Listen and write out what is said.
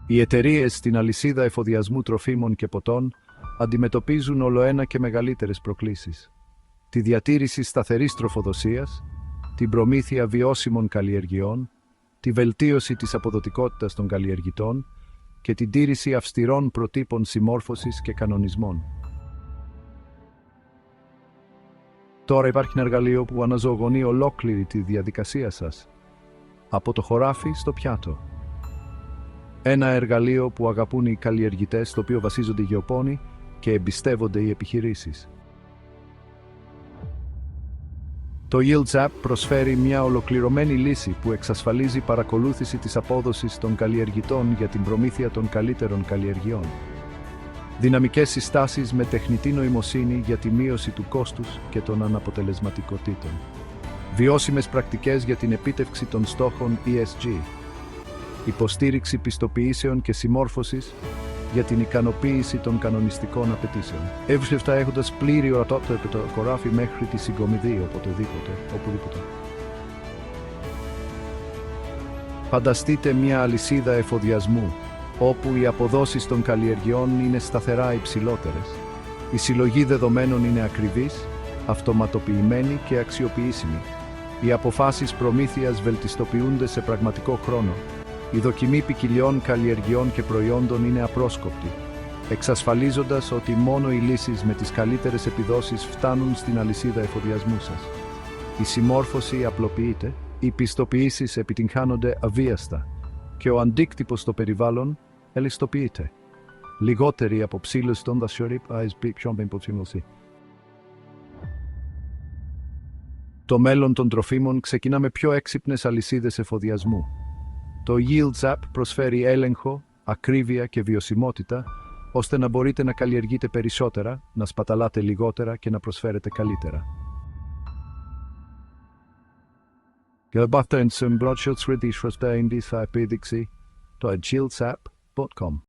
Οι εταιρείες στην αλυσίδα εφοδιασμού τροφίμων και ποτών αντιμετωπίζουν ολοένα και μεγαλύτερες προκλήσεις. Τη διατήρηση σταθερής τροφοδοσίας, την προμήθεια βιώσιμων καλλιεργειών, τη βελτίωση της αποδοτικότητας των καλλιεργητών και την τήρηση αυστηρών προτύπων συμμόρφωσης και κανονισμών. Τώρα υπάρχει ένα εργαλείο που αναζωογονεί ολόκληρη τη διαδικασία σας, από το χωράφι στο πιάτο. Ένα εργαλείο που αγαπούν οι καλλιεργητές, στο οποίο βασίζονται οι γεωπόνοι και εμπιστεύονται οι επιχειρήσεις. Το YieldZap προσφέρει μια ολοκληρωμένη λύση που εξασφαλίζει παρακολούθηση της απόδοσης των καλλιεργητών για την προμήθεια των καλύτερων καλλιεργειών. Δυναμικές συστάσεις με τεχνητή νοημοσύνη για τη μείωση του κόστους και των αναποτελεσματικοτήτων. Βιώσιμες πρακτικές για την επίτευξη των στόχων ESG. Υποστήριξη πιστοποιήσεων και συμμόρφωσης για την ικανοποίηση των κανονιστικών απαιτήσεων. Εύσευτα έχοντας πλήρη ορατότητα από το χωράφι μέχρι τη συγκομιδή, οπουδήποτε. Φανταστείτε μια αλυσίδα εφοδιασμού, όπου οι αποδόσεις των καλλιεργειών είναι σταθερά υψηλότερες. Η συλλογή δεδομένων είναι ακριβής, αυτοματοποιημένη και αξιοποιήσιμη. Οι αποφάσεις προμήθειας βελτιστοποιούνται σε πραγματικό χρόνο. Η δοκιμή ποικιλιών καλλιεργειών και προϊόντων είναι απρόσκοπτη, εξασφαλίζοντας ότι μόνο οι λύσεις με τις καλύτερες επιδόσεις φτάνουν στην αλυσίδα εφοδιασμού σας. Η συμμόρφωση απλοποιείται, οι πιστοποιήσεις επιτυγχάνονται αβίαστα και ο αντίκτυπος στο περιβάλλον ελιστοποιείται. Λιγότερη αποψήλωση των δασιορύπ Το μέλλον των τροφίμων ξεκινά με πιο έξυπνες αλυσίδες εφοδιασμού. Το YieldZap προσφέρει έλεγχο, ακρίβεια και βιωσιμότητα, ώστε να μπορείτε να καλλιεργείτε περισσότερα, να σπαταλάτε λιγότερα και να προσφέρετε καλύτερα. Το YieldZap.com